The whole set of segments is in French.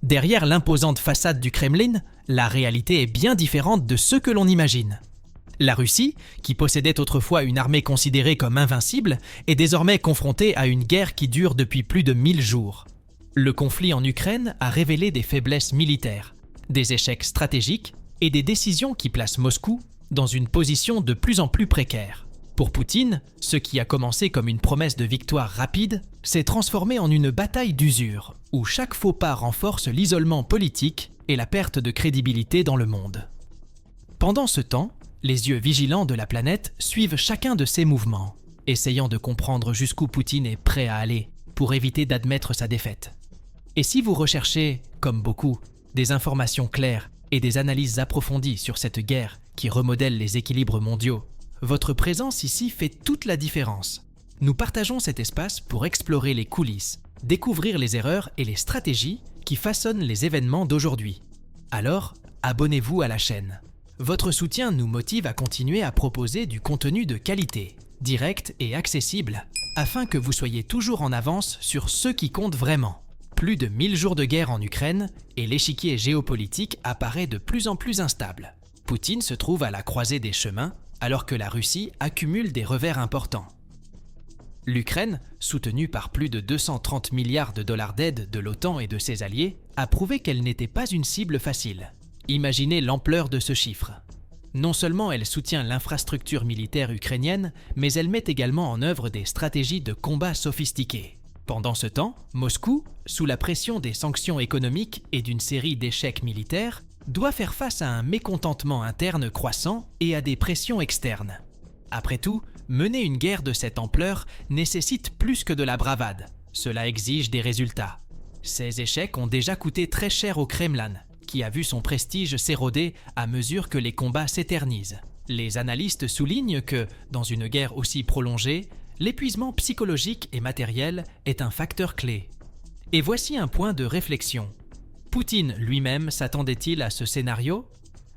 Derrière l'imposante façade du Kremlin, la réalité est bien différente de ce que l'on imagine. La Russie, qui possédait autrefois une armée considérée comme invincible, est désormais confrontée à une guerre qui dure depuis plus de 1000 jours. Le conflit en Ukraine a révélé des faiblesses militaires, des échecs stratégiques et des décisions qui placent Moscou dans une position de plus en plus précaire. Pour Poutine, ce qui a commencé comme une promesse de victoire rapide s'est transformé en une bataille d'usure, où chaque faux pas renforce l'isolement politique et la perte de crédibilité dans le monde. Pendant ce temps, les yeux vigilants de la planète suivent chacun de ses mouvements, essayant de comprendre jusqu'où Poutine est prêt à aller pour éviter d'admettre sa défaite. Et si vous recherchez, comme beaucoup, des informations claires et des analyses approfondies sur cette guerre qui remodèle les équilibres mondiaux, votre présence ici fait toute la différence. Nous partageons cet espace pour explorer les coulisses, découvrir les erreurs et les stratégies qui façonnent les événements d'aujourd'hui. Alors, abonnez-vous à la chaîne. Votre soutien nous motive à continuer à proposer du contenu de qualité, direct et accessible, afin que vous soyez toujours en avance sur ce qui compte vraiment. Plus de 1000 jours de guerre en Ukraine et l'échiquier géopolitique apparaît de plus en plus instable. Poutine se trouve à la croisée des chemins alors que la Russie accumule des revers importants. L'Ukraine, soutenue par plus de 230 milliards de dollars d'aide de l'OTAN et de ses alliés, a prouvé qu'elle n'était pas une cible facile. Imaginez l'ampleur de ce chiffre. Non seulement elle soutient l'infrastructure militaire ukrainienne, mais elle met également en œuvre des stratégies de combat sophistiquées. Pendant ce temps, Moscou, sous la pression des sanctions économiques et d'une série d'échecs militaires, doit faire face à un mécontentement interne croissant et à des pressions externes. Après tout, mener une guerre de cette ampleur nécessite plus que de la bravade. Cela exige des résultats. Ces échecs ont déjà coûté très cher au Kremlin, qui a vu son prestige s'éroder à mesure que les combats s'éternisent. Les analystes soulignent que, dans une guerre aussi prolongée, l'épuisement psychologique et matériel est un facteur clé. Et voici un point de réflexion. Poutine lui-même s'attendait-il à ce scénario ?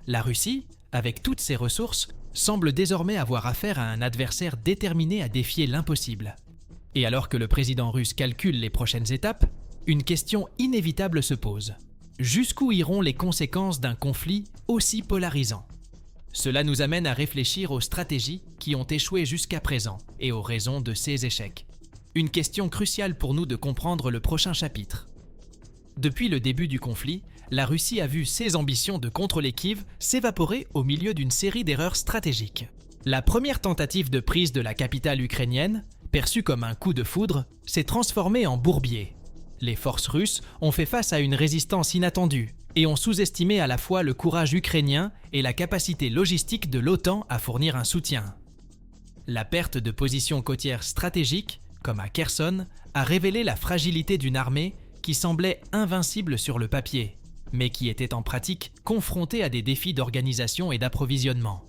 La Russie, avec toutes ses ressources, semble désormais avoir affaire à un adversaire déterminé à défier l'impossible. Et alors que le président russe calcule les prochaines étapes, une question inévitable se pose. Jusqu'où iront les conséquences d'un conflit aussi polarisant ? Cela nous amène à réfléchir aux stratégies qui ont échoué jusqu'à présent et aux raisons de ces échecs. Une question cruciale pour nous de comprendre le prochain chapitre. Depuis le début du conflit, la Russie a vu ses ambitions de contrôler Kiev s'évaporer au milieu d'une série d'erreurs stratégiques. La première tentative de prise de la capitale ukrainienne, perçue comme un coup de foudre, s'est transformée en bourbier. Les forces russes ont fait face à une résistance inattendue et ont sous-estimé à la fois le courage ukrainien et la capacité logistique de l'OTAN à fournir un soutien. La perte de positions côtières stratégiques, comme à Kherson, a révélé la fragilité d'une armée qui semblait invincible sur le papier, mais qui était en pratique confrontée à des défis d'organisation et d'approvisionnement.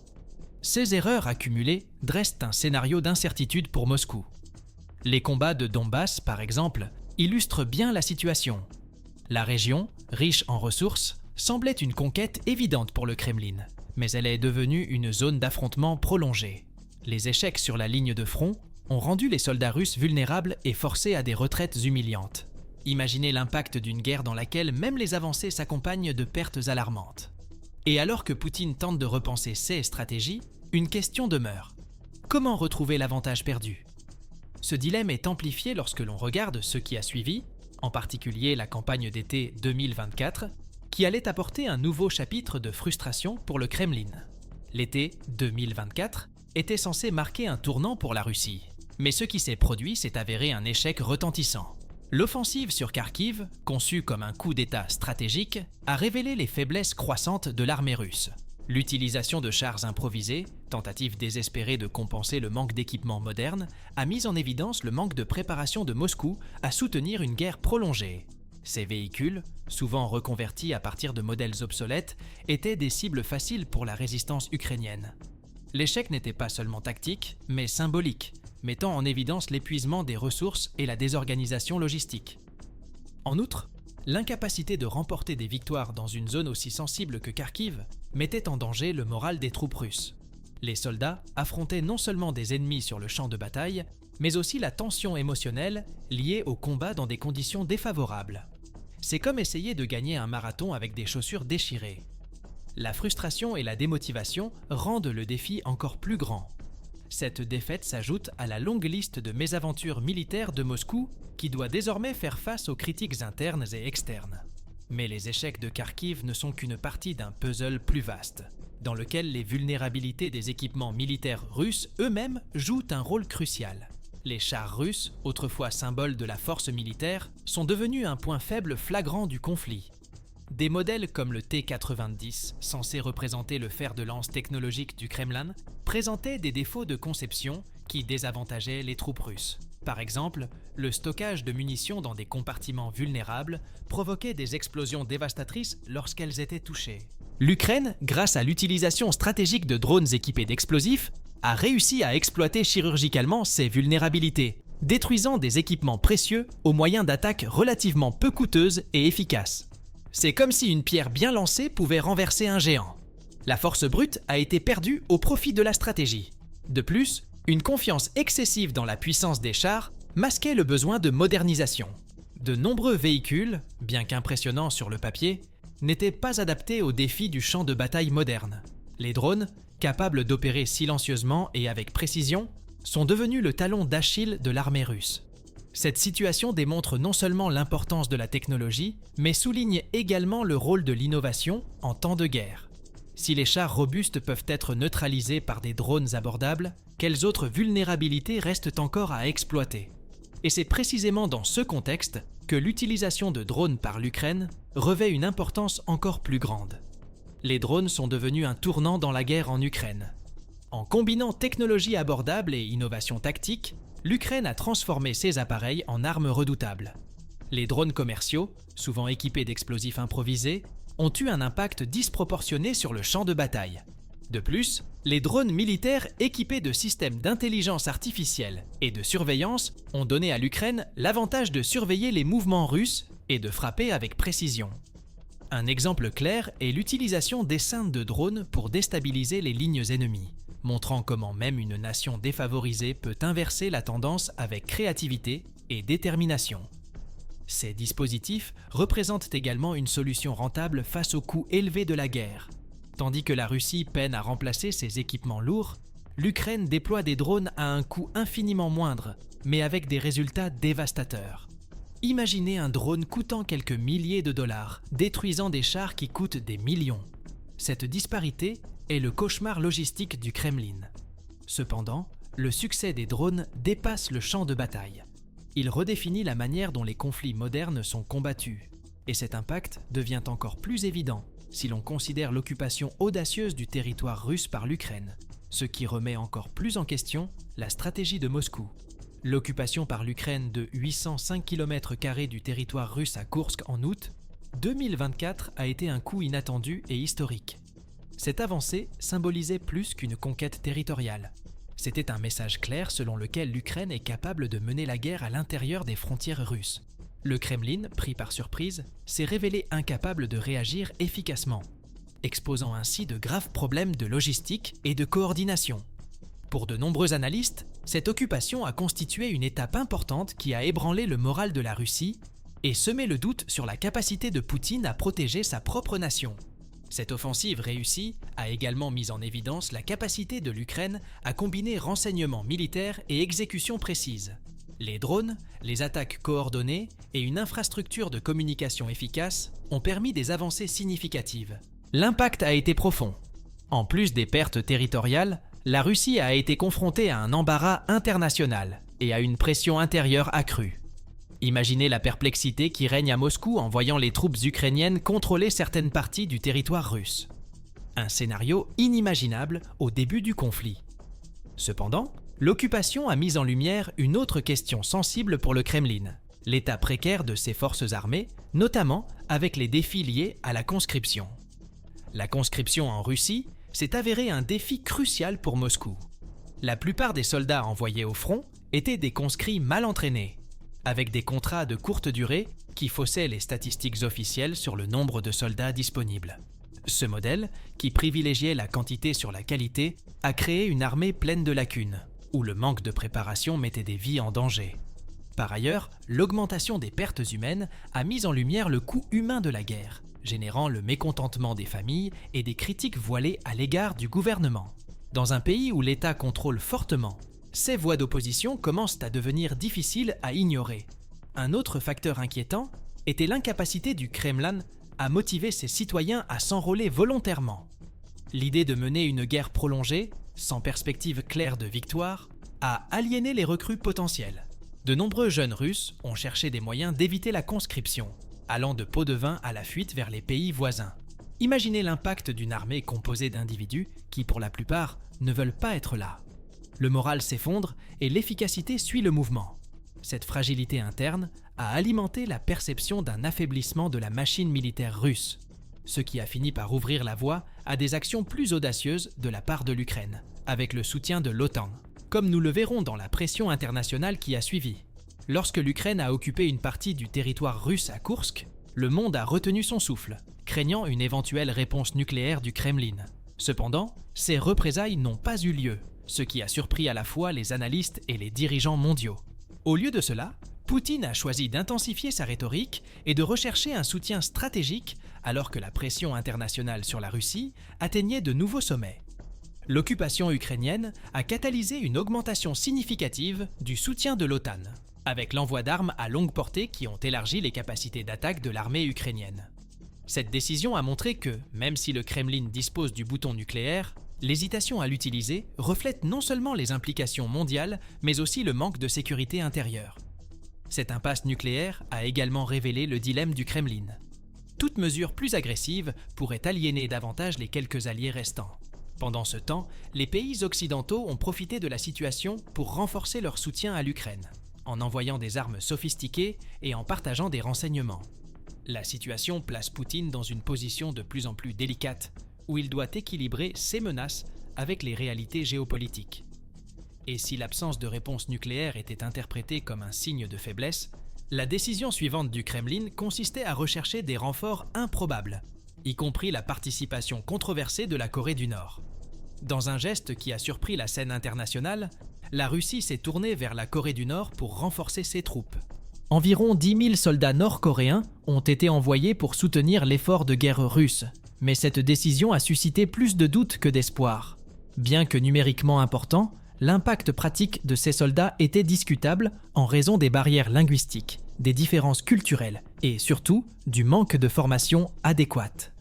Ces erreurs accumulées dressent un scénario d'incertitude pour Moscou. Les combats de Donbass, par exemple, illustrent bien la situation. La région, riche en ressources, semblait une conquête évidente pour le Kremlin, mais elle est devenue une zone d'affrontement prolongée. Les échecs sur la ligne de front ont rendu les soldats russes vulnérables et forcés à des retraites humiliantes. Imaginez l'impact d'une guerre dans laquelle même les avancées s'accompagnent de pertes alarmantes. Et alors que Poutine tente de repenser ses stratégies, une question demeure. Comment retrouver l'avantage perdu ? Ce dilemme est amplifié lorsque l'on regarde ce qui a suivi, en particulier la campagne d'été 2024, qui allait apporter un nouveau chapitre de frustration pour le Kremlin. L'été 2024 était censé marquer un tournant pour la Russie, mais ce qui s'est produit s'est avéré un échec retentissant. L'offensive sur Kharkiv, conçue comme un coup d'État stratégique, a révélé les faiblesses croissantes de l'armée russe. L'utilisation de chars improvisés, tentative désespérée de compenser le manque d'équipement moderne, a mis en évidence le manque de préparation de Moscou à soutenir une guerre prolongée. Ces véhicules, souvent reconvertis à partir de modèles obsolètes, étaient des cibles faciles pour la résistance ukrainienne. L'échec n'était pas seulement tactique, mais symbolique, mettant en évidence l'épuisement des ressources et la désorganisation logistique. En outre, l'incapacité de remporter des victoires dans une zone aussi sensible que Kharkiv mettait en danger le moral des troupes russes. Les soldats affrontaient non seulement des ennemis sur le champ de bataille, mais aussi la tension émotionnelle liée au combat dans des conditions défavorables. C'est comme essayer de gagner un marathon avec des chaussures déchirées. La frustration et la démotivation rendent le défi encore plus grand. Cette défaite s'ajoute à la longue liste de mésaventures militaires de Moscou qui doit désormais faire face aux critiques internes et externes. Mais les échecs de Kharkiv ne sont qu'une partie d'un puzzle plus vaste, dans lequel les vulnérabilités des équipements militaires russes eux-mêmes jouent un rôle crucial. Les chars russes, autrefois symboles de la force militaire, sont devenus un point faible flagrant du conflit. Des modèles comme le T-90, censé représenter le fer de lance technologique du Kremlin, présentaient des défauts de conception qui désavantageaient les troupes russes. Par exemple, le stockage de munitions dans des compartiments vulnérables provoquait des explosions dévastatrices lorsqu'elles étaient touchées. L'Ukraine, grâce à l'utilisation stratégique de drones équipés d'explosifs, a réussi à exploiter chirurgicalement ces vulnérabilités, détruisant des équipements précieux au moyen d'attaques relativement peu coûteuses et efficaces. C'est comme si une pierre bien lancée pouvait renverser un géant. La force brute a été perdue au profit de la stratégie. De plus, une confiance excessive dans la puissance des chars masquait le besoin de modernisation. De nombreux véhicules, bien qu'impressionnants sur le papier, n'étaient pas adaptés aux défis du champ de bataille moderne. Les drones, capables d'opérer silencieusement et avec précision, sont devenus le talon d'Achille de l'armée russe. Cette situation démontre non seulement l'importance de la technologie, mais souligne également le rôle de l'innovation en temps de guerre. Si les chars robustes peuvent être neutralisés par des drones abordables, quelles autres vulnérabilités restent encore à exploiter? Et c'est précisément dans ce contexte que l'utilisation de drones par l'Ukraine revêt une importance encore plus grande. Les drones sont devenus un tournant dans la guerre en Ukraine. En combinant technologie abordable et innovation tactique, l'Ukraine a transformé ses appareils en armes redoutables. Les drones commerciaux, souvent équipés d'explosifs improvisés, ont eu un impact disproportionné sur le champ de bataille. De plus, les drones militaires équipés de systèmes d'intelligence artificielle et de surveillance ont donné à l'Ukraine l'avantage de surveiller les mouvements russes et de frapper avec précision. Un exemple clair est l'utilisation d'essaims de drones pour déstabiliser les lignes ennemies, montrant comment même une nation défavorisée peut inverser la tendance avec créativité et détermination. Ces dispositifs représentent également une solution rentable face au coût élevé de la guerre. Tandis que la Russie peine à remplacer ses équipements lourds, l'Ukraine déploie des drones à un coût infiniment moindre, mais avec des résultats dévastateurs. Imaginez un drone coûtant quelques milliers de dollars, détruisant des chars qui coûtent des millions. Cette disparité est le cauchemar logistique du Kremlin. Cependant, le succès des drones dépasse le champ de bataille. Il redéfinit la manière dont les conflits modernes sont combattus, et cet impact devient encore plus évident si l'on considère l'occupation audacieuse du territoire russe par l'Ukraine, ce qui remet encore plus en question la stratégie de Moscou. L'occupation par l'Ukraine de 805 km² du territoire russe à Koursk en août 2024 a été un coup inattendu et historique. Cette avancée symbolisait plus qu'une conquête territoriale. C'était un message clair selon lequel l'Ukraine est capable de mener la guerre à l'intérieur des frontières russes. Le Kremlin, pris par surprise, s'est révélé incapable de réagir efficacement, exposant ainsi de graves problèmes de logistique et de coordination. Pour de nombreux analystes, cette occupation a constitué une étape importante qui a ébranlé le moral de la Russie et semé le doute sur la capacité de Poutine à protéger sa propre nation. Cette offensive réussie a également mis en évidence la capacité de l'Ukraine à combiner renseignements militaires et exécution précise. Les drones, les attaques coordonnées et une infrastructure de communication efficace ont permis des avancées significatives. L'impact a été profond. En plus des pertes territoriales, la Russie a été confrontée à un embarras international et à une pression intérieure accrue. Imaginez la perplexité qui règne à Moscou en voyant les troupes ukrainiennes contrôler certaines parties du territoire russe. Un scénario inimaginable au début du conflit. Cependant, l'occupation a mis en lumière une autre question sensible pour le Kremlin, l'état précaire de ses forces armées, notamment avec les défis liés à la conscription. La conscription en Russie s'est avérée un défi crucial pour Moscou. La plupart des soldats envoyés au front étaient des conscrits mal entraînés, avec des contrats de courte durée qui faussaient les statistiques officielles sur le nombre de soldats disponibles. Ce modèle, qui privilégiait la quantité sur la qualité, a créé une armée pleine de lacunes, où le manque de préparation mettait des vies en danger. Par ailleurs, l'augmentation des pertes humaines a mis en lumière le coût humain de la guerre, générant le mécontentement des familles et des critiques voilées à l'égard du gouvernement. Dans un pays où l'État contrôle fortement, ces voix d'opposition commencent à devenir difficiles à ignorer. Un autre facteur inquiétant était l'incapacité du Kremlin à motiver ses citoyens à s'enrôler volontairement. L'idée de mener une guerre prolongée, sans perspective claire de victoire, a aliéné les recrues potentielles. De nombreux jeunes Russes ont cherché des moyens d'éviter la conscription, allant de pots de vin à la fuite vers les pays voisins. Imaginez l'impact d'une armée composée d'individus qui, pour la plupart, ne veulent pas être là. Le moral s'effondre et l'efficacité suit le mouvement. Cette fragilité interne a alimenté la perception d'un affaiblissement de la machine militaire russe, ce qui a fini par ouvrir la voie à des actions plus audacieuses de la part de l'Ukraine, avec le soutien de l'OTAN, comme nous le verrons dans la pression internationale qui a suivi. Lorsque l'Ukraine a occupé une partie du territoire russe à Koursk, le monde a retenu son souffle, craignant une éventuelle réponse nucléaire du Kremlin. Cependant, ces représailles n'ont pas eu lieu, ce qui a surpris à la fois les analystes et les dirigeants mondiaux. Au lieu de cela, Poutine a choisi d'intensifier sa rhétorique et de rechercher un soutien stratégique alors que la pression internationale sur la Russie atteignait de nouveaux sommets. L'occupation ukrainienne a catalysé une augmentation significative du soutien de l'OTAN, avec l'envoi d'armes à longue portée qui ont élargi les capacités d'attaque de l'armée ukrainienne. Cette décision a montré que, même si le Kremlin dispose du bouton nucléaire, l'hésitation à l'utiliser reflète non seulement les implications mondiales, mais aussi le manque de sécurité intérieure. Cette impasse nucléaire a également révélé le dilemme du Kremlin. Toute mesure plus agressive pourrait aliéner davantage les quelques alliés restants. Pendant ce temps, les pays occidentaux ont profité de la situation pour renforcer leur soutien à l'Ukraine, en envoyant des armes sophistiquées et en partageant des renseignements. La situation place Poutine dans une position de plus en plus délicate, où il doit équilibrer ses menaces avec les réalités géopolitiques. Et si l'absence de réponse nucléaire était interprétée comme un signe de faiblesse, la décision suivante du Kremlin consistait à rechercher des renforts improbables, y compris la participation controversée de la Corée du Nord. Dans un geste qui a surpris la scène internationale, la Russie s'est tournée vers la Corée du Nord pour renforcer ses troupes. Environ 10 000 soldats nord-coréens ont été envoyés pour soutenir l'effort de guerre russe, mais cette décision a suscité plus de doutes que d'espoir. Bien que numériquement important, l'impact pratique de ces soldats était discutable en raison des barrières linguistiques, des différences culturelles et surtout du manque de formation adéquate.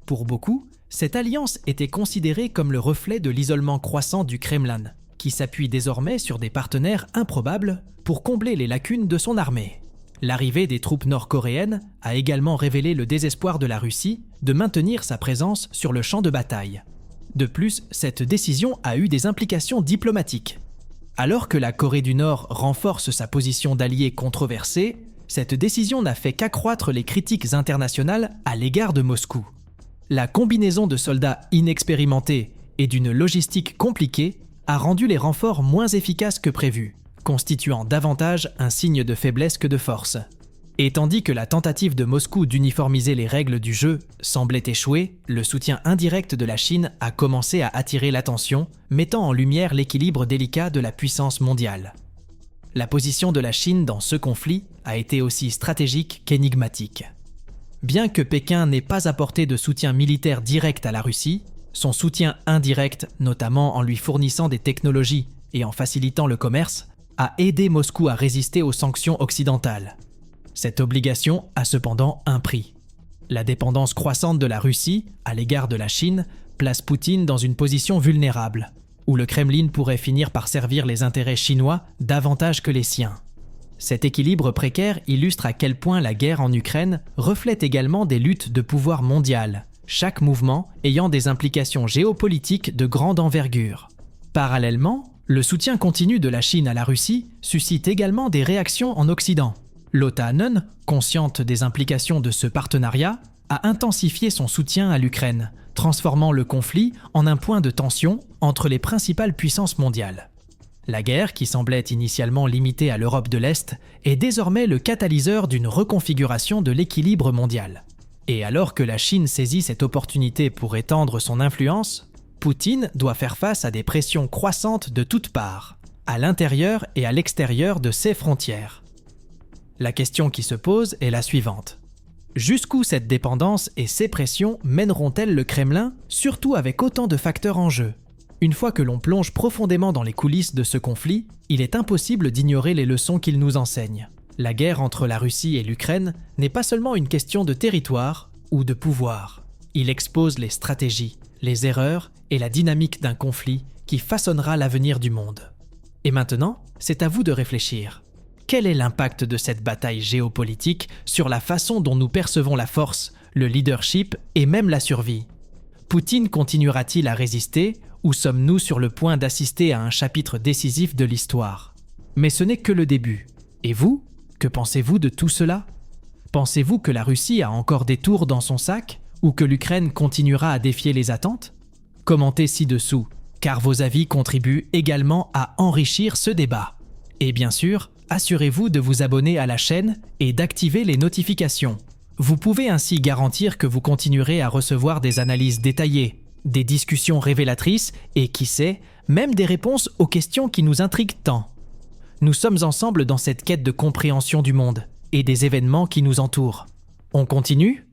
Pour beaucoup, cette alliance était considérée comme le reflet de l'isolement croissant du Kremlin, qui s'appuie désormais sur des partenaires improbables pour combler les lacunes de son armée. L'arrivée des troupes nord-coréennes a également révélé le désespoir de la Russie de maintenir sa présence sur le champ de bataille. De plus, cette décision a eu des implications diplomatiques. Alors que la Corée du Nord renforce sa position d'allié controversé, cette décision n'a fait qu'accroître les critiques internationales à l'égard de Moscou. La combinaison de soldats inexpérimentés et d'une logistique compliquée a rendu les renforts moins efficaces que prévu, constituant davantage un signe de faiblesse que de force. Et tandis que la tentative de Moscou d'uniformiser les règles du jeu semblait échouer, le soutien indirect de la Chine a commencé à attirer l'attention, mettant en lumière l'équilibre délicat de la puissance mondiale. La position de la Chine dans ce conflit a été aussi stratégique qu'énigmatique. Bien que Pékin n'ait pas apporté de soutien militaire direct à la Russie, son soutien indirect, notamment en lui fournissant des technologies et en facilitant le commerce, a aidé Moscou à résister aux sanctions occidentales. Cette obligation a cependant un prix. La dépendance croissante de la Russie à l'égard de la Chine place Poutine dans une position vulnérable, où le Kremlin pourrait finir par servir les intérêts chinois davantage que les siens. Cet équilibre précaire illustre à quel point la guerre en Ukraine reflète également des luttes de pouvoir mondiales, chaque mouvement ayant des implications géopolitiques de grande envergure. Parallèlement, le soutien continu de la Chine à la Russie suscite également des réactions en Occident. L'OTAN, consciente des implications de ce partenariat, a intensifié son soutien à l'Ukraine, transformant le conflit en un point de tension entre les principales puissances mondiales. La guerre, qui semblait initialement limitée à l'Europe de l'Est, est désormais le catalyseur d'une reconfiguration de l'équilibre mondial. Et alors que la Chine saisit cette opportunité pour étendre son influence, Poutine doit faire face à des pressions croissantes de toutes parts, à l'intérieur et à l'extérieur de ses frontières. La question qui se pose est la suivante. Jusqu'où cette dépendance et ces pressions mèneront-elles le Kremlin, surtout avec autant de facteurs en jeu ? Une fois que l'on plonge profondément dans les coulisses de ce conflit, il est impossible d'ignorer les leçons qu'il nous enseigne. La guerre entre la Russie et l'Ukraine n'est pas seulement une question de territoire ou de pouvoir. Il expose les stratégies, les erreurs et la dynamique d'un conflit qui façonnera l'avenir du monde. Et maintenant, c'est à vous de réfléchir. Quel est l'impact de cette bataille géopolitique sur la façon dont nous percevons la force, le leadership et même la survie ? Poutine continuera-t-il à résister ou sommes-nous sur le point d'assister à un chapitre décisif de l'histoire ? Mais ce n'est que le début. Et vous, que pensez-vous de tout cela ? Pensez-vous que la Russie a encore des tours dans son sac ou que l'Ukraine continuera à défier les attentes ? Commentez ci-dessous, car vos avis contribuent également à enrichir ce débat. Et bien sûr, assurez-vous de vous abonner à la chaîne et d'activer les notifications. Vous pouvez ainsi garantir que vous continuerez à recevoir des analyses détaillées, des discussions révélatrices et, qui sait, même des réponses aux questions qui nous intriguent tant. Nous sommes ensemble dans cette quête de compréhension du monde et des événements qui nous entourent. On continue ?